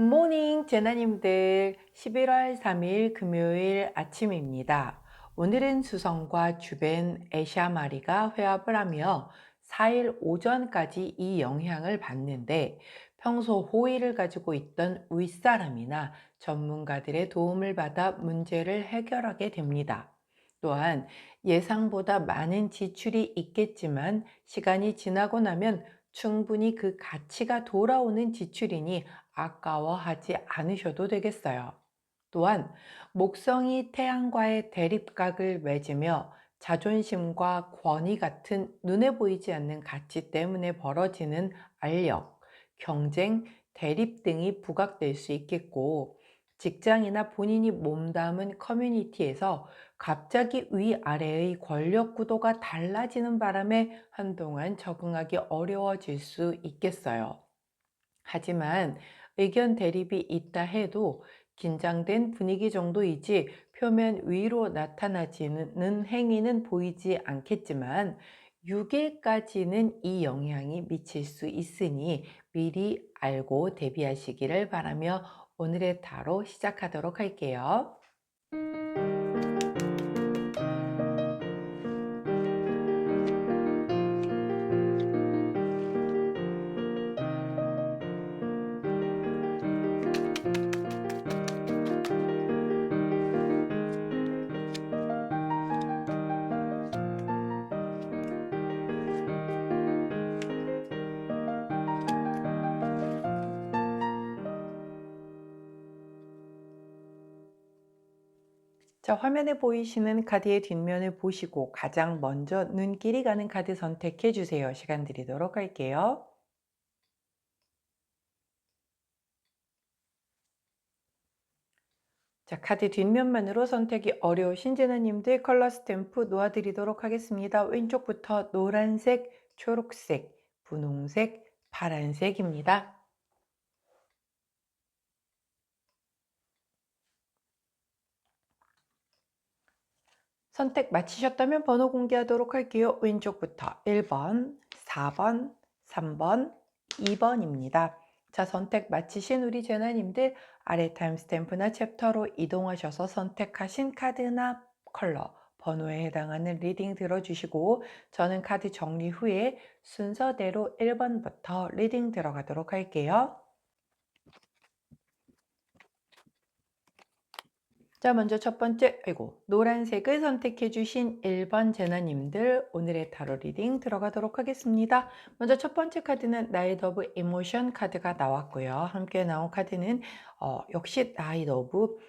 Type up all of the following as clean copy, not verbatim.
굿모닝 제나님들, 11월 3일 금요일 아침입니다. 오늘은 수성과 주벤 에샤마리가 회합을 하며 4일 오전까지 이 영향을 받는데, 평소 호의를 가지고 있던 윗사람이나 전문가들의 도움을 받아 문제를 해결하게 됩니다. 또한 예상보다 많은 지출이 있겠지만, 시간이 지나고 나면 충분히 그 가치가 돌아오는 지출이니 아까워하지 않으셔도 되겠어요. 또한 목성이 태양과의 대립각을 맺으며 자존심과 권위 같은 눈에 보이지 않는 가치 때문에 벌어지는 알력, 경쟁, 대립 등이 부각될 수 있겠고, 직장이나 본인이 몸담은 커뮤니티에서 갑자기 위아래의 권력 구도가 달라지는 바람에 한동안 적응하기 어려워질 수 있겠어요. 하지만 의견 대립이 있다 해도 긴장된 분위기 정도이지 표면 위로 나타나지는 행위는 보이지 않겠지만, 6일까지는 이 영향이 미칠 수 있으니 미리 알고 대비하시기를 바라며 오늘의 타로 시작하도록 할게요. 자, 화면에 보이시는 카드의 뒷면을 보시고 가장 먼저 눈길이 가는 카드 선택해 주세요. 시간 드리도록 할게요. 자, 카드 뒷면만으로 선택이 어려우신 제나님들 컬러 스탬프 놓아드리도록 하겠습니다. 왼쪽부터 노란색, 초록색, 분홍색, 파란색입니다. 선택 마치셨다면 번호 공개하도록 할게요. 왼쪽부터 1번, 4번, 3번, 2번입니다. 자, 선택 마치신 우리 제나님들 아래 타임스탬프나 챕터로 이동하셔서 선택하신 카드나 컬러, 번호에 해당하는 리딩 들어주시고, 저는 카드 정리 후에 순서대로 1번부터 리딩 들어가도록 할게요. 자, 먼저 첫 번째, 노란색을 선택해 주신 1번 제나님들 오늘의 타로 리딩 들어가도록 하겠습니다. 먼저 첫 번째 카드는 나이트 오브 이모션 카드가 나왔고요. 함께 나온 카드는 역시 나이트 오브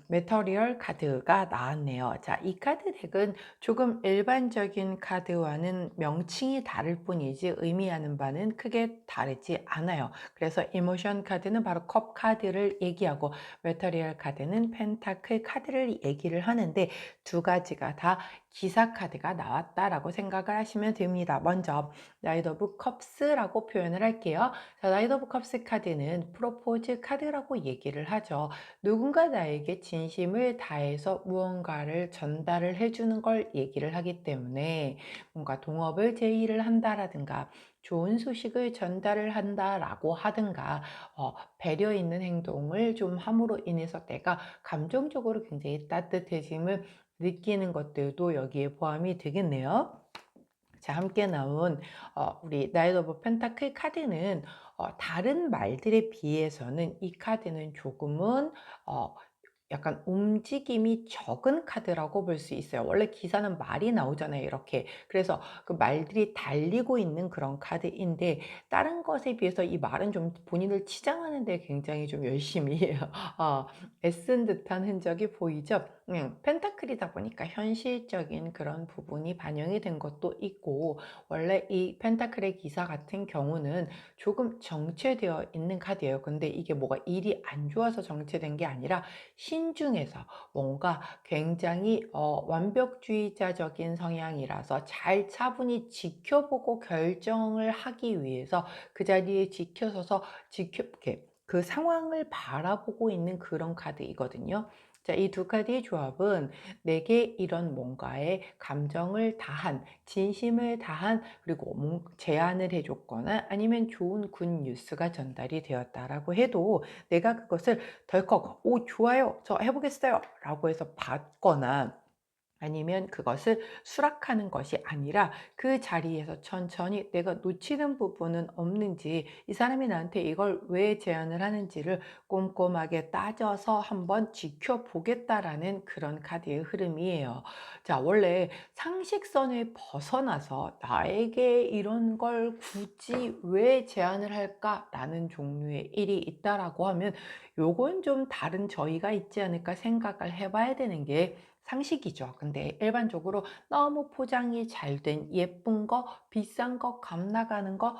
메터리얼 카드가 나왔네요. 자, 이 카드 덱은 조금 일반적인 카드와는 명칭이 다를 뿐이지 의미하는 바는 크게 다르지 않아요. 그래서 이모션 카드는 바로 컵 카드를 얘기하고, 메터리얼 카드는 펜타클 카드를 얘기를 하는데, 두 가지가 다 기사 카드가 나왔다라고 생각을 하시면 됩니다. 먼저 나이트 오브 컵스라고 표현을 할게요. 자, 나이트 오브 컵스 카드는 프로포즈 카드라고 얘기를 하죠. 누군가 나에게 진심을 다해서 무언가를 전달을 해주는 걸 얘기를 하기 때문에, 뭔가 동업을 제의를 한다라든가 좋은 소식을 전달을 한다라고 하든가, 배려 있는 행동을 좀 함으로 인해서 내가 감정적으로 굉장히 따뜻해짐을 느끼는 것들도 여기에 포함이 되겠네요. 자, 함께 나온 우리 나이트 오브 펜타클 카드는 다른 말들에 비해서는 이 카드는 조금은 약간 움직임이 적은 카드라고 볼 수 있어요. 원래 기사는 말이 나오잖아요, 이렇게. 그래서 그 말들이 달리고 있는 그런 카드인데, 다른 것에 비해서 이 말은 좀 본인을 치장하는 데 굉장히 좀 열심히 어, 애쓴 듯한 흔적이 보이죠. 펜타클이다 보니까 현실적인 그런 부분이 반영이 된 것도 있고, 원래 이 펜타클의 기사 같은 경우는 조금 정체되어 있는 카드예요. 근데 이게 뭐가 일이 안 좋아서 정체된 게 아니라, 신중해서 뭔가 굉장히 완벽주의자적인 성향이라서 잘 차분히 지켜보고 결정을 하기 위해서 그 자리에 지켜서서 이렇게 그 상황을 바라보고 있는 그런 카드이거든요. 자, 이 두 카드의 조합은 내게 이런 뭔가의 감정을 다한, 진심을 다한, 그리고 제안을 해줬거나 아니면 좋은 굿 뉴스가 전달이 되었다라고 해도 내가 그것을 덜컥, 오, 좋아요, 저 해보겠어요, 라고 해서 받거나 아니면 그것을 수락하는 것이 아니라 그 자리에서 천천히 내가 놓치는 부분은 없는지, 이 사람이 나한테 이걸 왜 제안을 하는지를 꼼꼼하게 따져서 한번 지켜보겠다라는 그런 카드의 흐름이에요. 자, 원래 상식선을 벗어나서 나에게 이런 걸 굳이 왜 제안을 할까라는 종류의 일이 있다라고 하면 요건 좀 다른 저희가 있지 않을까 생각을 해봐야 되는 게 상식이죠. 근데 일반적으로 너무 포장이 잘 된 예쁜 거, 비싼 거, 값 나가는 거,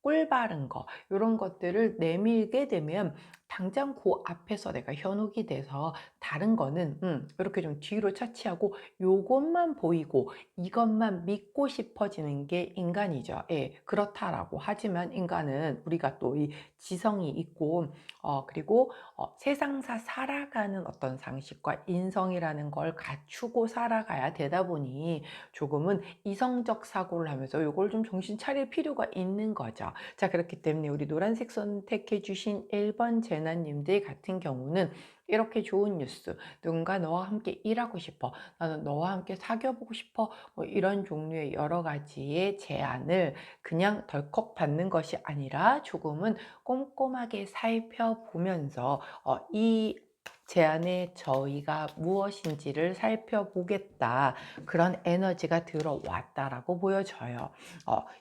꿀 바른 거, 이런 것들을 내밀게 되면 당장 그 앞에서 내가 현혹이 돼서 다른 거는 이렇게 좀 뒤로 차치하고 요것만 보이고 이것만 믿고 싶어지는 게 인간이죠. 예, 그렇다라고 하지만 인간은 우리가 또 이 지성이 있고 그리고 세상사 살아가는 어떤 상식과 인성이라는 걸 갖추고 살아가야 되다 보니 조금은 이성적 사고를 하면서 이걸 좀 정신 차릴 필요가 있는 거죠. 자, 그렇기 때문에 우리 노란색 선택해 주신 1번 재난님들 같은 경우는 이렇게 좋은 뉴스, 누군가 너와 함께 일하고 싶어, 나는 너와 함께 사귀어 보고 싶어, 뭐 이런 종류의 여러 가지의 제안을 그냥 덜컥 받는 것이 아니라 조금은 꼼꼼하게 살펴보면서 이 제안의 저희가 무엇인지를 살펴보겠다, 그런 에너지가 들어왔다라고 보여져요.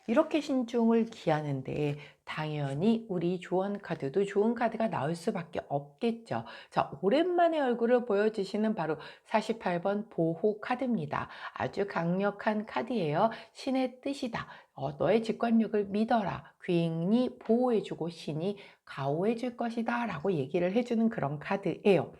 이렇게 신중을 기하는데 당연히 우리 조언 카드도 좋은 카드가 나올 수밖에 없겠죠. 자, 오랜만에 얼굴을 보여주시는 바로 48번 보호 카드입니다. 아주 강력한 카드예요. 신의 뜻이다. 너의 직관력을 믿어라. 귀인이 보호해주고 신이 가호해줄 것이다 라고 얘기를 해주는 그런 카드예요.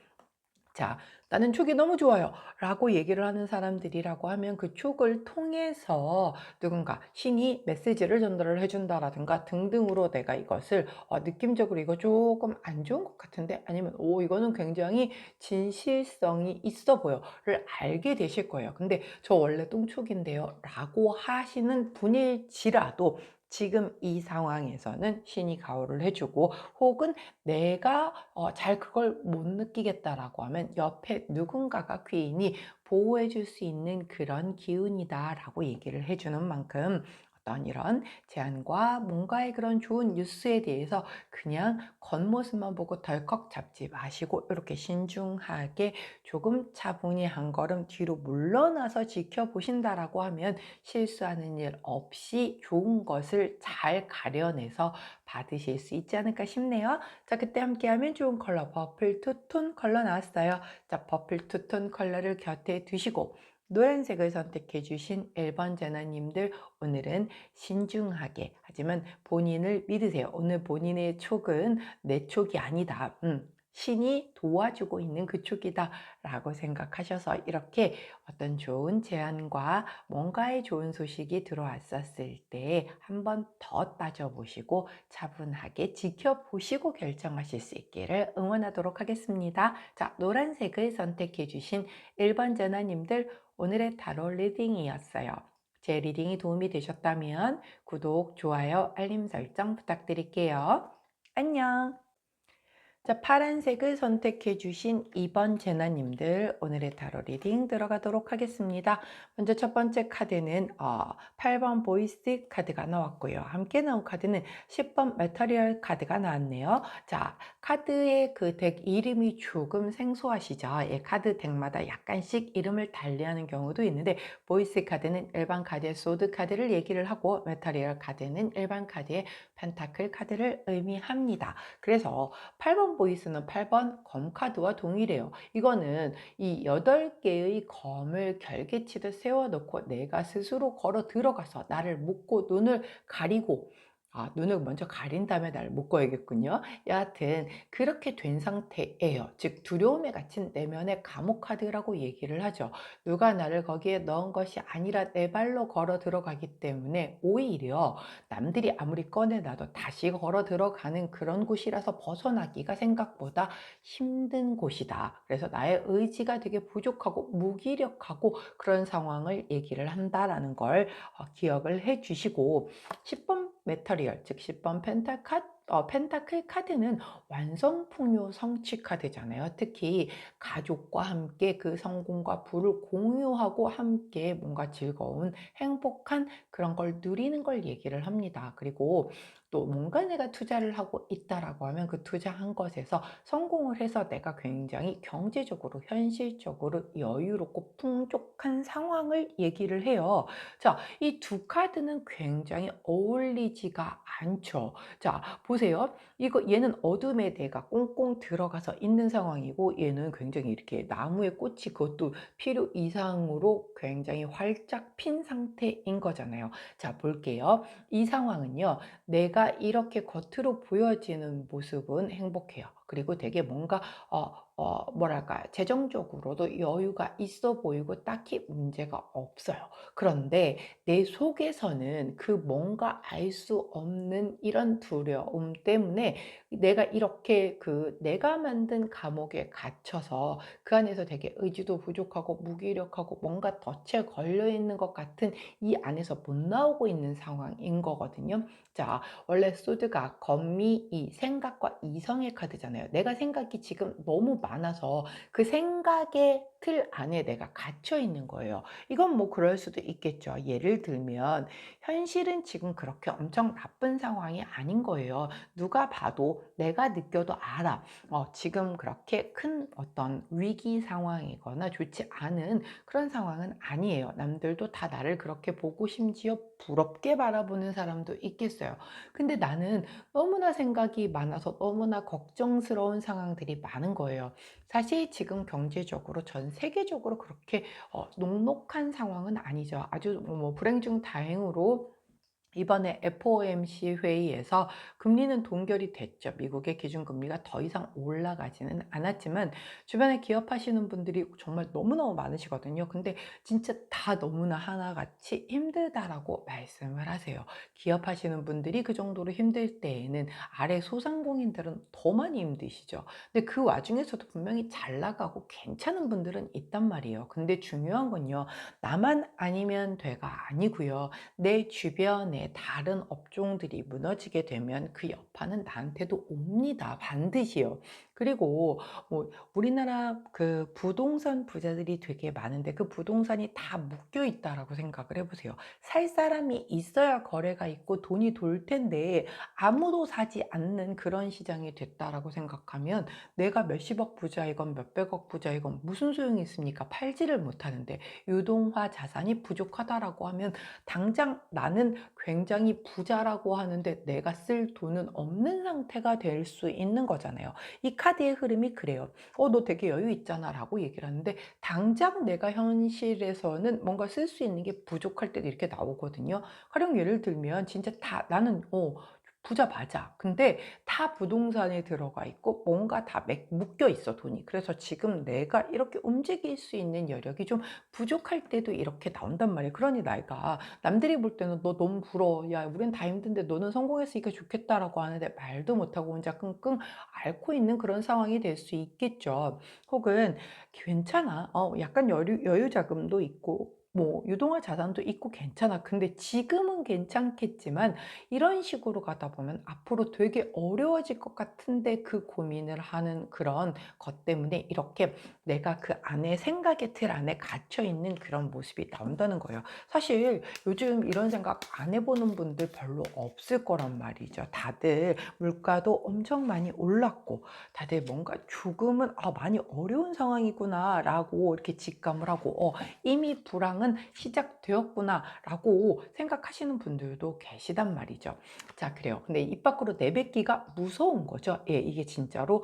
자, 나는 촉이 너무 좋아요 라고 얘기를 하는 사람들이라고 하면 그 촉을 통해서 누군가 신이 메시지를 전달을 해준다라든가 등등으로 내가 이것을 느낌적으로 이거 조금 안 좋은 것 같은데, 아니면 오, 이거는 굉장히 진실성이 있어 보여를 알게 되실 거예요. 근데 저 원래 똥촉인데요 라고 하시는 분일지라도 지금 이 상황에서는 신이 가호를 해주고, 혹은 내가 잘 그걸 못 느끼겠다라고 하면 옆에 누군가가 귀인이 보호해 줄 수 있는 그런 기운이다라고 얘기를 해주는 만큼 어떤 이런 제안과 뭔가의 그런 좋은 뉴스에 대해서 그냥 겉모습만 보고 덜컥 잡지 마시고 이렇게 신중하게 조금 차분히 한 걸음 뒤로 물러나서 지켜보신다라고 하면 실수하는 일 없이 좋은 것을 잘 가려내서 받으실 수 있지 않을까 싶네요. 자, 그때 함께하면 좋은 컬러 퍼플 투톤 컬러 나왔어요. 자, 퍼플 투톤 컬러를 곁에 두시고 노란색을 선택해 주신 1번 재나님들, 오늘은 신중하게, 하지만 본인을 믿으세요. 오늘 본인의 촉은 내 촉이 아니다. 신이 도와주고 있는 그 촉이다 라고 생각하셔서 이렇게 어떤 좋은 제안과 뭔가의 좋은 소식이 들어왔었을 때 한 번 더 따져보시고 차분하게 지켜보시고 결정하실 수 있기를 응원하도록 하겠습니다. 자, 노란색을 선택해 주신 1번 전화님들, 오늘의 타로 리딩이었어요. 제 리딩이 도움이 되셨다면 구독, 좋아요, 알림 설정 부탁드릴게요. 안녕! 자, 파란색을 선택해 주신 2번 재나님들, 오늘의 타로 리딩 들어가도록 하겠습니다. 먼저 첫 번째 카드는 8번 보이스 카드가 나왔고요. 함께 나온 카드는 10번 메터리얼 카드가 나왔네요. 자, 카드의 그 덱 이름이 조금 생소하시죠? 예, 카드 덱마다 약간씩 이름을 달리하는 경우도 있는데, 보이스 카드는 일반 카드의 소드 카드를 얘기를 하고, 메터리얼 카드는 일반 카드의 펜타클 카드를 의미합니다. 그래서 8번 보이스는 8번 검 카드와 동일해요. 이거는 이 8개의 검을 결계치듯 세워놓고 내가 스스로 걸어 들어가서 나를 묶고 눈을 가리고 눈을 먼저 가린 다음에 날 묶어야겠군요. 여하튼 그렇게 된 상태예요. 즉 두려움에 갇힌 내면의 감옥 카드라고 얘기를 하죠. 누가 나를 거기에 넣은 것이 아니라 내 발로 걸어 들어가기 때문에 오히려 남들이 아무리 꺼내놔도 다시 걸어 들어가는 그런 곳이라서 벗어나기가 생각보다 힘든 곳이다. 그래서 나의 의지가 되게 부족하고 무기력하고 그런 상황을 얘기를 한다라는 걸 기억을 해 주시고, 10번 메터리얼, 즉 10번 펜타클 카드는 완성풍요 성취 카드잖아요. 특히 가족과 함께 그 성공과 부를 공유하고 함께 뭔가 즐거운 행복한 그런 걸 누리는 걸 얘기를 합니다. 그리고 또 뭔가 내가 투자를 하고 있다라고 하면 그 투자한 것에서 성공을 해서 내가 굉장히 경제적으로 현실적으로 여유롭고 풍족한 상황을 얘기를 해요. 자, 이 두 카드는 굉장히 어울리지가 않죠. 자, 보세요. 이거 얘는 어둠에 내가 꽁꽁 들어가서 있는 상황이고, 얘는 굉장히 이렇게 나무의 꽃이 그것도 필요 이상으로 굉장히 활짝 핀 상태인 거잖아요. 자, 볼게요. 이 상황은요, 내가 이렇게 겉으로 보여지는 모습은 행복해요. 그리고 되게 뭔가 뭐랄까, 재정적으로도 여유가 있어 보이고 딱히 문제가 없어요. 그런데 내 속에서는 그 뭔가 알 수 없는 이런 두려움 때문에 내가 이렇게 그 내가 만든 감옥에 갇혀서 그 안에서 되게 의지도 부족하고 무기력하고 뭔가 덫에 걸려 있는 것 같은 이 안에서 못 나오고 있는 상황인 거거든요. 자, 원래 소드가 거미, 생각과 이성의 카드잖아요. 내가 생각이 지금 너무 많아서 그 생각의 틀 안에 내가 갇혀 있는 거예요. 이건 뭐 그럴 수도 있겠죠. 예를 들면 현실은 지금 그렇게 엄청 나쁜 상황이 아닌 거예요. 누가 봐도 내가 느껴도 알아. 지금 그렇게 큰 어떤 위기 상황이거나 좋지 않은 그런 상황은 아니에요. 남들도 다 나를 그렇게 보고 심지어 부럽게 바라보는 사람도 있겠어요. 근데 나는 너무나 생각이 많아서 너무나 걱정스러운 상황들이 많은 거예요. 사실 지금 경제적으로 전 세계적으로 그렇게 녹록한 상황은 아니죠. 아주 뭐 불행 중 다행으로 이번에 FOMC 회의에서 금리는 동결이 됐죠. 미국의 기준금리가 더 이상 올라가지는 않았지만 주변에 기업하시는 분들이 정말 너무너무 많으시거든요. 근데 진짜 다 너무나 하나같이 힘들다라고 말씀을 하세요. 기업하시는 분들이 그 정도로 힘들 때에는 아래 소상공인들은 더 많이 힘드시죠. 근데 그 와중에서도 분명히 잘 나가고 괜찮은 분들은 있단 말이에요. 근데 중요한 건요, 나만 아니면 돼가 아니고요. 내 주변에 다른 업종들이 무너지게 되면 그 여파는 나한테도 옵니다. 반드시요. 그리고 뭐 우리나라 그 부동산 부자들이 되게 많은데 그 부동산이 다 묶여 있다라고 생각을 해보세요. 살 사람이 있어야 거래가 있고 돈이 돌 텐데 아무도 사지 않는 그런 시장이 됐다라고 생각하면 내가 몇십억 부자이건 몇백억 부자이건 무슨 소용이 있습니까? 팔지를 못하는데. 유동화 자산이 부족하다라고 하면 당장 나는 굉장히 부자라고 하는데 내가 쓸 돈은 없는 상태가 될 수 있는 거잖아요. 이 카드의 흐름이 그래요. 너 되게 여유 있잖아 라고 얘기를 하는데 당장 내가 현실에서는 뭔가 쓸 수 있는 게 부족할 때도 이렇게 나오거든요. 가령 예를 들면 진짜 다 나는 부자 맞아. 근데 다 부동산에 들어가 있고 뭔가 다 묶여 있어, 돈이. 그래서 지금 내가 이렇게 움직일 수 있는 여력이 좀 부족할 때도 이렇게 나온단 말이에요. 그러니 내가 남들이 볼 때는 너 너무 부러워. 야, 우린 다 힘든데 너는 성공했으니까 좋겠다라고 하는데 말도 못하고 혼자 끙끙 앓고 있는 그런 상황이 될 수 있겠죠. 혹은 괜찮아. 약간 여유 자금도 있고 뭐 유동화 자산도 있고 괜찮아. 근데 지금은 괜찮겠지만 이런 식으로 가다 보면 앞으로 되게 어려워질 것 같은데 그 고민을 하는 그런 것 때문에 이렇게 내가 그 안에 생각의 틀 안에 갇혀 있는 그런 모습이 나온다는 거예요. 사실 요즘 이런 생각 안 해보는 분들 별로 없을 거란 말이죠. 다들 물가도 엄청 많이 올랐고 다들 뭔가 조금은 많이 어려운 상황이구나 라고 이렇게 직감을 하고 이미 불황은 시작되었구나 라고 생각하시는 분들도 계시단 말이죠. 자, 그래요. 근데 입 밖으로 내뱉기가 무서운 거죠. 예, 이게 진짜로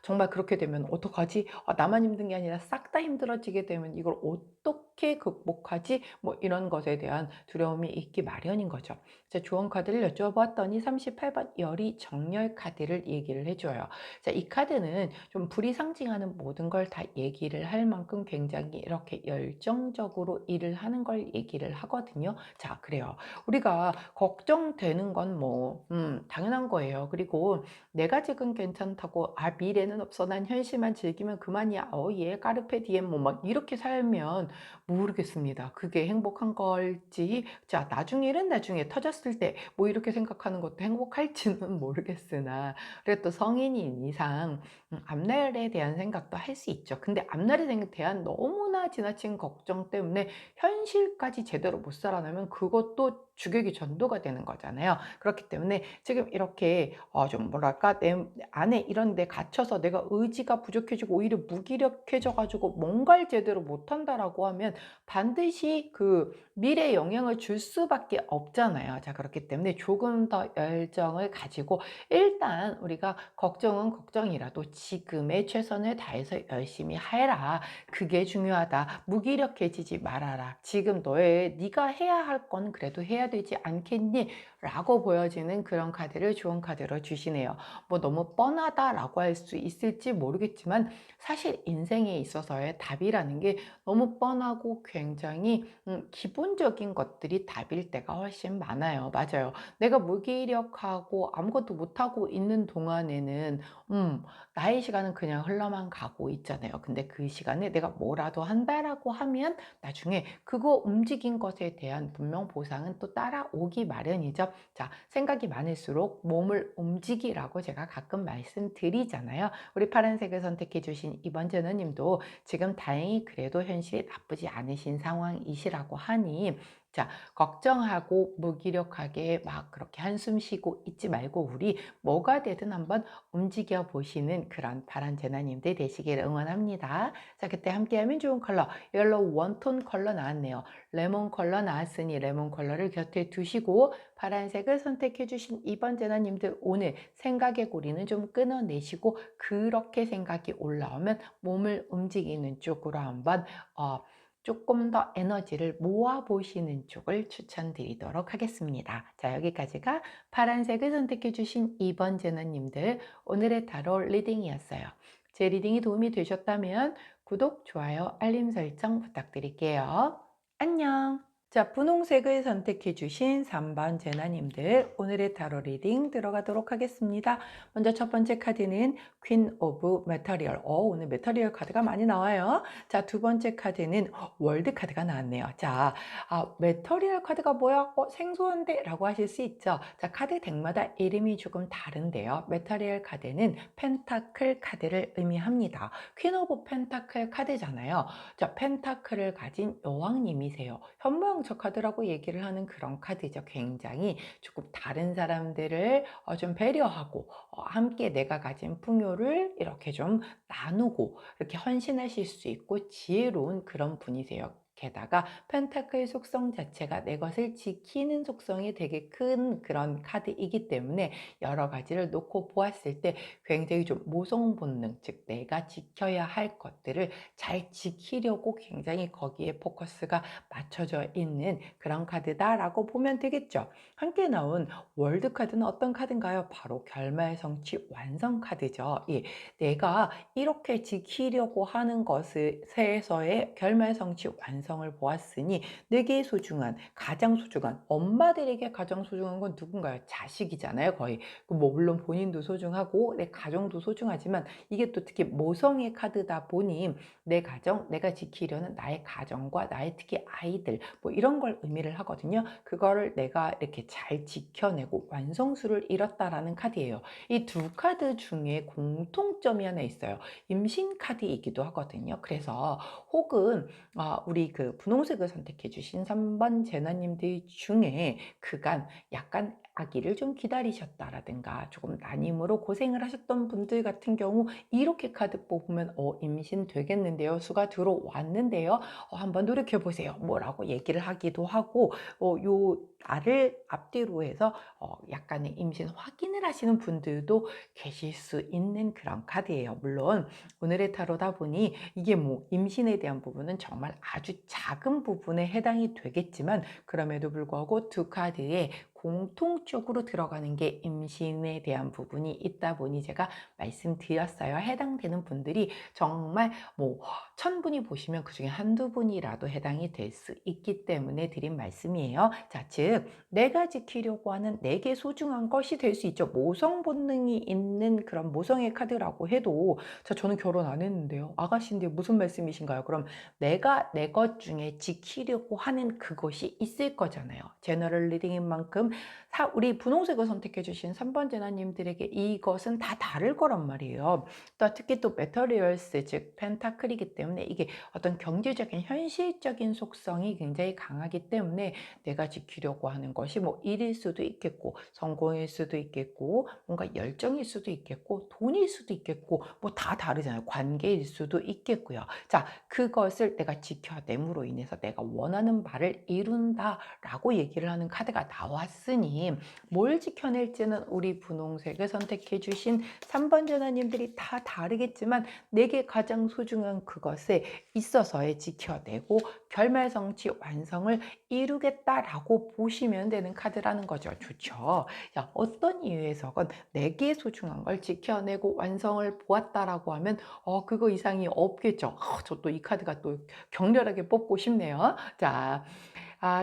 정말 그렇게 되면 어떡하지? 나만 힘든 게 아니라 싹 다 힘들어지게 되면 이걸 어떻게 극복하지? 뭐 이런 것에 대한 두려움이 있기 마련인 거죠. 자, 조언 카드를 여쭤봤더니 38번 열이 정렬 카드를 얘기를 해줘요. 자, 이 카드는 좀 불이 상징하는 모든 걸 다 얘기를 할 만큼 굉장히 이렇게 열정적으로 일을 하는 걸 얘기를 하거든요. 자, 그래요. 우리가 걱정되는 건 뭐, 당연한 거예요. 그리고 내가 지금 괜찮다고, 아, 미래는 없어. 난 현실만 즐기면 그만이야. 예, 까르페 디엠 뭐 막 이렇게 살면 모르겠습니다. 그게 행복한 걸지. 자, 나중 일은 나중에 터졌을 때 뭐 이렇게 생각하는 것도 행복할지는 모르겠으나, 그래도 또 성인인 이상 앞날에 대한 생각도 할 수 있죠. 근데 앞날에 대한 너무나 지나친 걱정 때문에 현실까지 제대로 못 살아나면 그것도 주객이 전도가 되는 거잖아요. 그렇기 때문에 지금 이렇게 좀 뭐랄까 내 안에 이런 데 갇혀서 내가 의지가 부족해지고 오히려 무기력해져 가지고 뭔가를 제대로 못한다라고 하면 반드시 그 미래에 영향을 줄 수밖에 없잖아요. 자, 그렇기 때문에 조금 더 열정을 가지고 일단 우리가 걱정은 걱정이라도 지금의 최선을 다해서 열심히 해라. 그게 중요하다. 무기력해지지 말아라. 지금 네가 해야 할 건 그래도 해야 되지 않겠니? 라고 보여지는 그런 카드를 좋은 카드로 주시네요. 뭐 너무 뻔하다라고 할 수 있을지 모르겠지만 사실 인생에 있어서의 답이라는 게 너무 뻔하고 굉장히 기본적인 것들이 답일 때가 훨씬 많아요. 맞아요. 내가 무기력하고 아무것도 못하고 있는 동안에는 나의 시간은 그냥 흘러만 가고 있잖아요. 근데 그 시간에 내가 뭐라도 한다라고 하면 나중에 그거 움직인 것에 대한 분명 보상은 또 따라오기 마련이죠. 자, 생각이 많을수록 몸을 움직이라고 제가 가끔 말씀드리잖아요. 우리 파란색을 선택해 주신 이번 제너님도 지금 다행히 그래도 현실이 나쁘지 않으신 상황이시라고 하니, 자, 걱정하고 무기력하게 막 그렇게 한숨 쉬고 있지 말고 우리 뭐가 되든 한번 움직여 보시는 그런 파란 제나님들 되시길 응원합니다. 자, 그때 함께하면 좋은 컬러 옐로우 원톤 컬러 나왔네요. 레몬 컬러 나왔으니 레몬 컬러를 곁에 두시고 파란색을 선택해 주신 이번 제나님들 오늘 생각의 고리는 좀 끊어내시고 그렇게 생각이 올라오면 몸을 움직이는 쪽으로 한번 조금 더 에너지를 모아보시는 쪽을 추천드리도록 하겠습니다. 자, 여기까지가 파란색을 선택해 주신 2번 제너님들 오늘의 타로 리딩이었어요. 제 리딩이 도움이 되셨다면 구독, 좋아요, 알림 설정 부탁드릴게요. 안녕! 자, 분홍색을 선택해 주신 3번 제나님들 오늘의 타로 리딩 들어가도록 하겠습니다. 먼저 첫 번째 카드는 퀸 오브 메터리얼. 오늘 메터리얼 카드가 많이 나와요. 자, 두 번째 카드는 월드 카드가 나왔네요. 자, 메터리얼 카드가 뭐야? 생소한데? 라고 하실 수 있죠. 자, 카드 덱마다 이름이 조금 다른데요. 메터리얼 카드는 펜타클 카드를 의미합니다. 퀸 오브 펜타클 카드잖아요. 자, 펜타클을 가진 여왕님이세요. 현모양처 카드라고 얘기를 하는 그런 카드죠. 굉장히 조금 다른 사람들을 좀 배려하고 함께 내가 가진 풍요를 이렇게 좀 나누고 이렇게 헌신하실 수 있고 지혜로운 그런 분이세요. 게다가 펜타클 속성 자체가 내 것을 지키는 속성이 되게 큰 그런 카드이기 때문에 여러 가지를 놓고 보았을 때 굉장히 좀 모성 본능, 즉 내가 지켜야 할 것들을 잘 지키려고 굉장히 거기에 포커스가 맞춰져 있는 그런 카드다라고 보면 되겠죠. 함께 나온 월드 카드는 어떤 카드인가요? 바로 결말성취 완성 카드죠. 예, 내가 이렇게 지키려고 하는 것에서의 결말성취 완성을 보았으니 내게 소중한, 가장 소중한, 엄마들에게 가장 소중한 건 누군가요? 자식이잖아요, 거의. 뭐 물론 본인도 소중하고 내 가정도 소중하지만 이게 또 특히 모성의 카드다 보니 내 가정, 내가 지키려는 나의 가정과 나의 특히 아이들 뭐 이런 걸 의미를 하거든요. 그거를 내가 이렇게 잘 지켜내고 완성수를 이뤘다라는 카드예요. 이 두 카드 중에 공통점이 하나 있어요. 임신 카드이기도 하거든요. 그래서 혹은 우리 그 분홍색을 선택해 주신 3번 제나님들 중에 그간 약간 아기를 좀 기다리셨다라든가 조금 난임으로 고생을 하셨던 분들 같은 경우 이렇게 카드 뽑으면 임신 되겠는데요. 수가 들어왔는데요. 한번 노력해 보세요. 뭐라고 얘기를 하기도 하고 요 나를 앞뒤로 해서 약간의 임신 확인을 하시는 분들도 계실 수 있는 그런 카드예요. 물론 오늘의 타로다 보니 이게 뭐 임신에 대한 부분은 정말 아주 작은 부분에 해당이 되겠지만, 그럼에도 불구하고 두 카드에 공통적으로 들어가는 게 임신에 대한 부분이 있다 보니 제가 말씀드렸어요. 해당되는 분들이 정말 뭐 1000분이 보시면 그중에 한두 분이라도 해당이 될 수 있기 때문에 드린 말씀이에요. 자, 즉 내가 지키려고 하는 내게 소중한 것이 될 수 있죠. 모성 본능이 있는 그런 모성의 카드라고 해도, 자, 저는 결혼 안 했는데요. 아가씨인데 무슨 말씀이신가요? 그럼 내가 내 것 중에 지키려고 하는 그것이 있을 거잖아요. 제너럴 리딩인 만큼 우리 분홍색을 선택해 주신 3번 제나님들에게 이것은 다 다를 거란 말이에요. 또 특히 또 메터리얼스, 즉 펜타클이기 때문에 이게 어떤 경제적인 현실적인 속성이 굉장히 강하기 때문에 내가 지키려고 하는 것이 뭐 일일 수도 있겠고, 성공일 수도 있겠고, 뭔가 열정일 수도 있겠고, 돈일 수도 있겠고, 뭐 다 다르잖아요. 관계일 수도 있겠고요. 자, 그것을 내가 지켜냄으로 인해서 내가 원하는 바를 이룬다라고 얘기를 하는 카드가 나왔으니, 뭘 지켜낼지는 우리 분홍색을 선택해 주신 3번 전화님들이 다 다르겠지만 내게 가장 소중한 그것에 있어서의 지켜내고 결말성취 완성을 이루겠다라고 보시면 되는 카드라는 거죠. 좋죠. 자, 어떤 이유에서건 내게 소중한 걸 지켜내고 완성을 보았다라고 하면 그거 이상이 없겠죠. 저 또 이 카드가 또 격렬하게 뽑고 싶네요. 자,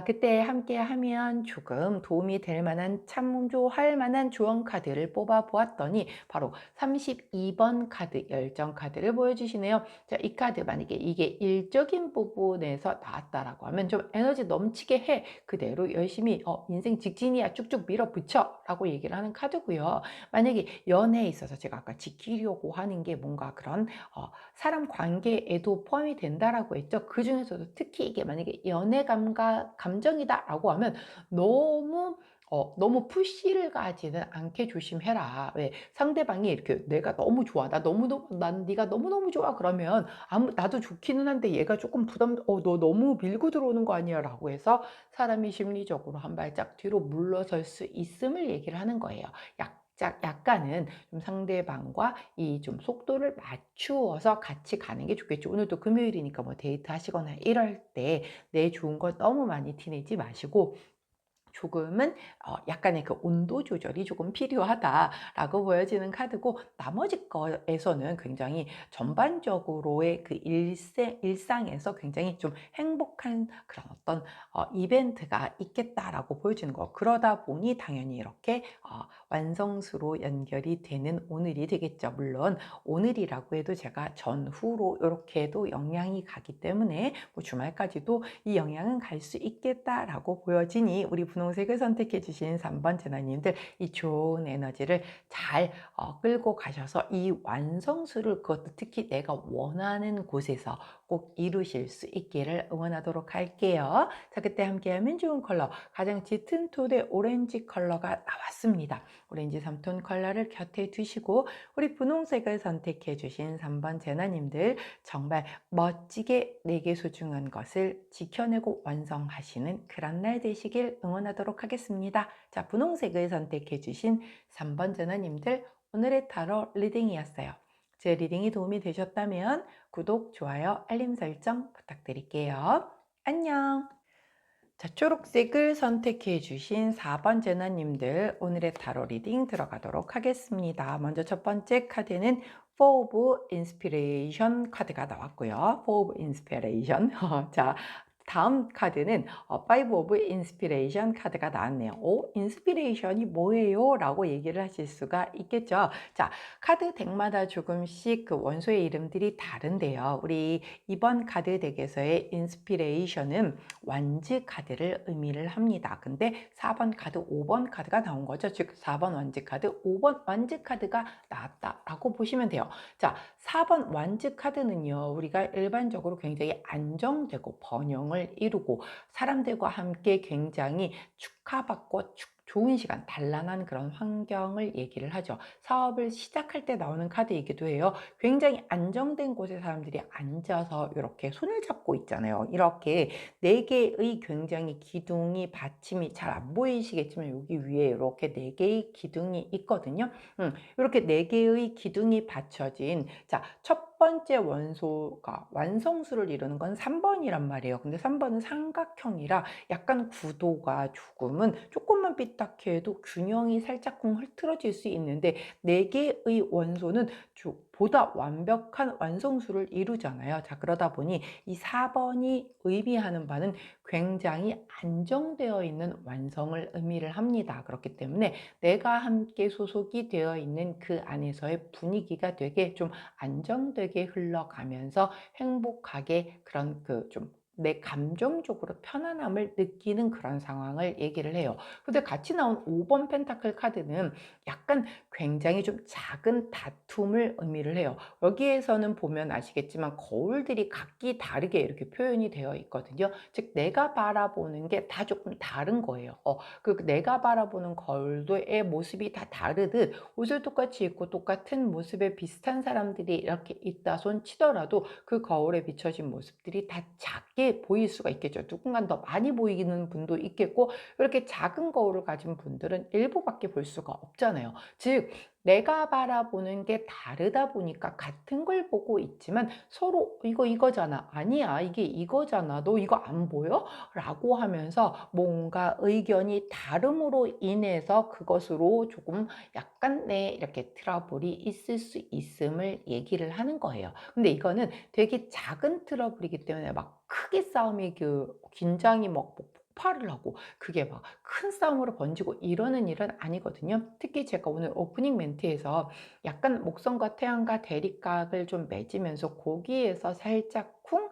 그때 함께 하면 조금 도움이 될 만한, 참조할 만한 조언 카드를 뽑아 보았더니 바로 32번 카드, 열정 카드를 보여주시네요. 자, 이 카드 만약에 이게 일적인 부분에서 나왔다라고 하면 좀 에너지 넘치게 해. 그대로 열심히 인생 직진이야 쭉쭉 밀어붙여 라고 얘기를 하는 카드고요. 만약에 연애에 있어서 제가 아까 지키려고 하는 게 뭔가 그런 사람 관계에도 포함이 된다라고 했죠. 그 중에서도 특히 이게 만약에 연애감과 감정이다라고 하면 너무 푸시를 가지는 않게 조심해라. 왜? 상대방이 이렇게 내가 너무 좋아, 난 네가 너무너무 좋아 그러면 나도 좋기는 한데 얘가 조금 너 너무 밀고 들어오는 거 아니야 라고 해서 사람이 심리적으로 한 발짝 뒤로 물러설 수 있음을 얘기를 하는 거예요. 약간은 좀 상대방과 이 좀 속도를 맞추어서 같이 가는 게 좋겠죠. 오늘도 금요일이니까 뭐 데이트 하시거나 이럴 때 내 좋은 걸 너무 많이 티내지 마시고 조금은 약간의 그 온도 조절이 조금 필요하다라고 보여지는 카드고, 나머지 거에서는 굉장히 전반적으로의 그 일상에서 굉장히 좀 행복한 그런 어떤 이벤트가 있겠다라고 보여지는 거. 그러다 보니 당연히 이렇게 완성수로 연결이 되는 오늘이 되겠죠. 물론 오늘이라고 해도 제가 전후로 이렇게도 영향이 가기 때문에 뭐 주말까지도 이 영향은 갈 수 있겠다라고 보여지니 우리 분홍색을 선택해 주신 3번 제나님들 이 좋은 에너지를 잘 끌고 가셔서 이 완성수를, 그것도 특히 내가 원하는 곳에서 꼭 이루실 수 있기를 응원하도록 할게요. 자, 그때 함께하면 좋은 컬러, 가장 짙은 톤의 오렌지 컬러가 나왔습니다. 오렌지 3톤 컬러를 곁에 두시고 우리 분홍색을 선택해 주신 3번 제나님들 정말 멋지게 내게 소중한 것을 지켜내고 완성하시는 그런 날 되시길 응원하도록 하겠습니다. 자, 분홍색을 선택해 주신 3번 제나님들 오늘의 타로 리딩이었어요. 제 리딩이 도움이 되셨다면 구독, 좋아요, 알림 설정 부탁드릴게요. 안녕! 자, 초록색을 선택해 주신 4번 제나님들 오늘의 타로 리딩 들어가도록 하겠습니다. 먼저 첫 번째 카드는 Four of Inspiration 카드가 나왔고요. Four of Inspiration. 자, 다음 카드는 Five of Inspiration 카드가 나왔네요. 인스피레이션이 뭐예요? 라고 얘기를 하실 수가 있겠죠. 자, 카드 덱마다 조금씩 그 원소의 이름들이 다른데요. 우리 이번 카드 덱에서의 인스피레이션은 완즈 카드를 의미를 합니다. 근데 4번 카드, 5번 카드가 나온 거죠. 즉 4번 완즈 카드, 5번 완즈 카드가 나왔다라고 보시면 돼요. 자, 4번 완즈 카드는요, 우리가 일반적으로 굉장히 안정되고 번영을 이루고 사람들과 함께 굉장히 축하받고 좋은 시간, 단란한 그런 환경을 얘기를 하죠. 사업을 시작할 때 나오는 카드이기도 해요. 굉장히 안정된 곳에 사람들이 앉아서 이렇게 손을 잡고 있잖아요. 이렇게 네 개의 굉장히 기둥이 받침이 잘 안 보이시겠지만 여기 위에 이렇게 네 개의 기둥이 있거든요. 이렇게 네 개의 기둥이 받쳐진 첫 번째 원소가 완성수를 이루는 건 3번이란 말이에요. 근데 3번은 삼각형이라 약간 구도가 조금만 삐딱해도 균형이 살짝쿵 흐트러질 수 있는데 네 개의 원소는 보다 완벽한 완성수를 이루잖아요. 그러다 보니 이 4번이 의미하는 바는 굉장히 안정되어 있는 완성을 의미를 합니다. 그렇기 때문에 내가 함께 소속이 되어 있는 그 안에서의 분위기가 되게 좀 안정되게 흘러가면서 행복하게 그런 내 감정적으로 편안함을 느끼는 그런 상황을 얘기를 해요. 근데 같이 나온 5번 펜타클 카드는 약간 굉장히 좀 작은 다툼을 의미를 해요. 여기에서는 보면 아시겠지만 거울들이 각기 다르게 이렇게 표현이 되어 있거든요. 즉 내가 바라보는 게 다 조금 다른 거예요. 내가 바라보는 거울의 모습이 다 다르듯 옷을 똑같이 입고 똑같은 모습에 비슷한 사람들이 이렇게 있다 손 치더라도 그 거울에 비춰진 모습들이 다 작게 보일 수가 있겠죠. 누군가는 더 많이 보이는 분도 있겠고 이렇게 작은 거울을 가진 분들은 일부밖에 볼 수가 없잖아요. 즉 내가 바라보는 게 다르다 보니까 같은 걸 보고 있지만 서로 이거잖아. 아니야. 이게 이거잖아. 너 이거 안 보여? 라고 하면서 뭔가 의견이 다름으로 인해서 그것으로 조금 약간의 이렇게 트러블이 있을 수 있음을 얘기를 하는 거예요. 근데 이거는 되게 작은 트러블이기 때문에 막 크게 싸움이 긴장이 막 폭발을 하고 그게 막 큰 싸움으로 번지고 이러는 일은 아니거든요. 특히 제가 오늘 오프닝 멘트에서 약간 목성과 태양과 대립각을 좀 맺으면서 거기에서 살짝쿵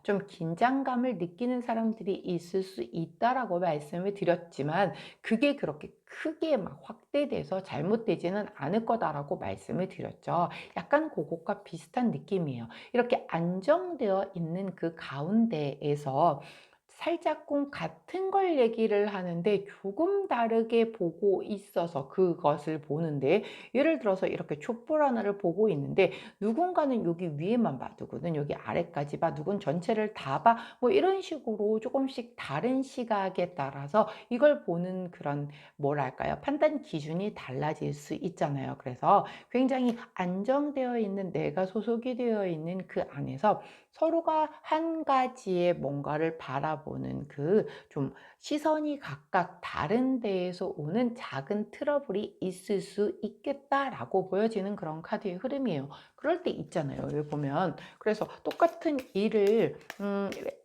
좀 긴장감을 느끼는 사람들이 있을 수 있다라고 말씀을 드렸지만 그게 그렇게 크게 막 확대돼서 잘못되지는 않을 거다라고 말씀을 드렸죠. 약간 그것과 비슷한 느낌이에요. 이렇게 안정되어 있는 그 가운데에서 살짝쿵 같은 걸 얘기를 하는데 조금 다르게 보고 있어서 그것을 보는데 예를 들어서 이렇게 촛불 하나를 보고 있는데 누군가는 여기 위에만 봐, 누구는 여기 아래까지 봐, 누군 전체를 다 봐, 뭐 이런 식으로 조금씩 다른 시각에 따라서 이걸 보는 그런 뭐랄까요? 판단 기준이 달라질 수 있잖아요. 그래서 굉장히 안정되어 있는 내가 소속이 되어 있는 그 안에서 서로가 한 가지의 뭔가를 바라보는 그 좀 시선이 각각 다른 데에서 오는 작은 트러블이 있을 수 있겠다라고 보여지는 그런 카드의 흐름이에요. 그럴 때 있잖아요. 여기 보면. 그래서 똑같은 일에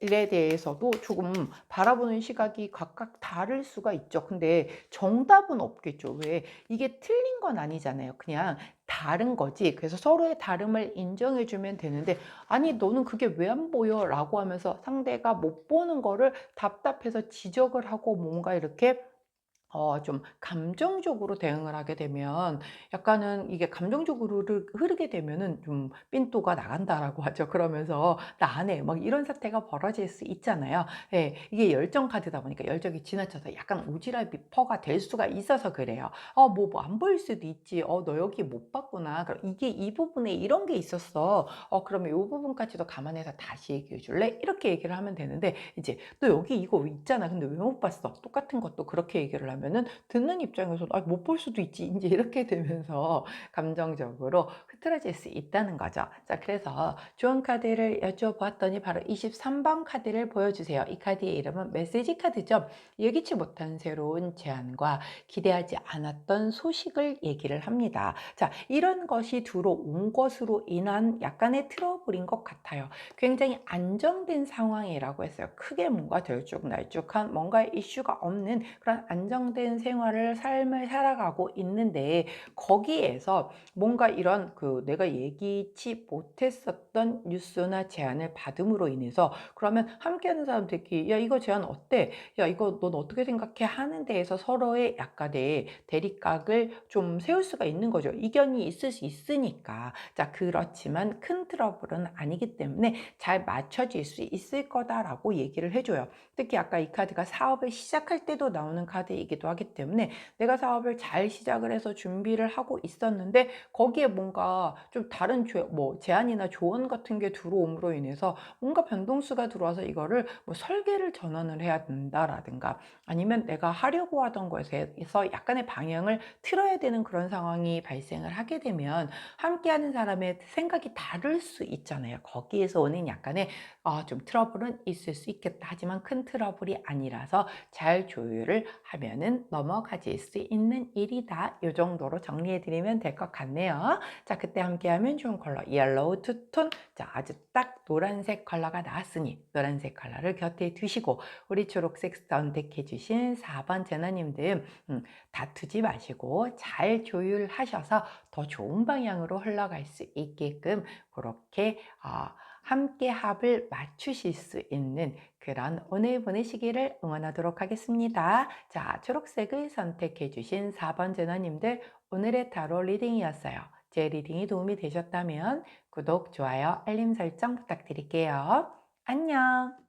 대해서도 조금 바라보는 시각이 각각 다를 수가 있죠. 근데 정답은 없겠죠. 왜? 이게 틀린 건 아니잖아요. 그냥 다른 거지. 그래서 서로의 다름을 인정해 주면 되는데 아니 너는 그게 왜 안 보여? 라고 하면서 상대가 못 보는 거를 답답해서 지적을 하고 뭔가 이렇게 좀 감정적으로 대응을 하게 되면 약간은 이게 감정적으로 흐르게 되면은 좀 삔또가 나간다라고 하죠. 그러면서 나 안 해. 막 이런 사태가 벌어질 수 있잖아요. 예, 이게 열정 카드다 보니까 열정이 지나쳐서 약간 오지랖이 될 수가 있어서 그래요. 뭐 안 보일 수도 있지. 너 여기 못 봤구나. 그럼 이게 이 부분에 이런 게 있었어. 그러면 이 부분까지도 감안해서 다시 얘기해 줄래? 이렇게 얘기를 하면 되는데 이제 너 여기 이거 있잖아. 근데 왜 못 봤어? 똑같은 것도 그렇게 얘기를 하면은 듣는 입장에서도 못 볼 수도 있지. 이제 이렇게 되면서 감정적으로 흐트러질 수 있다는 거죠. 그래서 좋은 카드를 여쭤보았더니 바로 23번 카드를 보여주세요. 이 카드의 이름은 메시지 카드죠. 예기치 못한 새로운 제안과 기대하지 않았던 소식을 얘기를 합니다. 이런 것이 들어온 것으로 인한 약간의 트러블인 것 같아요. 굉장히 안정된 상황이라고 했어요. 크게 뭔가 들쭉날쭉한 뭔가 이슈가 없는 그런 안정된 삶을 살아가고 있는데 거기에서 뭔가 이런 내가 예기치 못했었던 뉴스나 제안을 받음으로 인해서 그러면 함께하는 사람들끼리 야 이거 제안 어때? 야 이거 넌 어떻게 생각해? 하는 데에서 서로의 약간의 대립각을 좀 세울 수가 있는 거죠. 이견이 있을 수 있으니까. 그렇지만 큰 트러블은 아니기 때문에 잘 맞춰질 수 있을 거다라고 얘기를 해줘요. 특히 아까 이 카드가 사업을 시작할 때도 나오는 카드이기 있기도 하기 때문에 내가 사업을 잘 시작을 해서 준비를 하고 있었는데 거기에 뭔가 좀 다른 제안이나 조언 같은 게 들어옴으로 인해서 뭔가 변동수가 들어와서 이거를 뭐 설계를 전환을 해야 된다라든가 아니면 내가 하려고 하던 것에서 약간의 방향을 틀어야 되는 그런 상황이 발생을 하게 되면 함께하는 사람의 생각이 다를 수 있잖아요. 거기에서 오는 약간의 좀 트러블은 있을 수 있겠다. 하지만 큰 트러블이 아니라서 잘 조율을 하면은 넘어가질 수 있는 일이다. 이 정도로 정리해 드리면 될 것 같네요. 자, 그때 함께하면 좋은 컬러 옐로우 투톤. 자, 아주 딱 노란색 컬러가 나왔으니 노란색 컬러를 곁에 두시고 우리 초록색 선택해 주신 4번 제너님들 다투지 마시고 잘 조율하셔서 더 좋은 방향으로 흘러갈 수 있게끔 그렇게 함께 합을 맞추실 수 있는 그런 오늘 보내시기를 응원하도록 하겠습니다. 자, 초록색을 선택해 주신 4번 제너님들 오늘의 타로 리딩이었어요. 제 리딩이 도움이 되셨다면 구독, 좋아요, 알림 설정 부탁드릴게요. 안녕!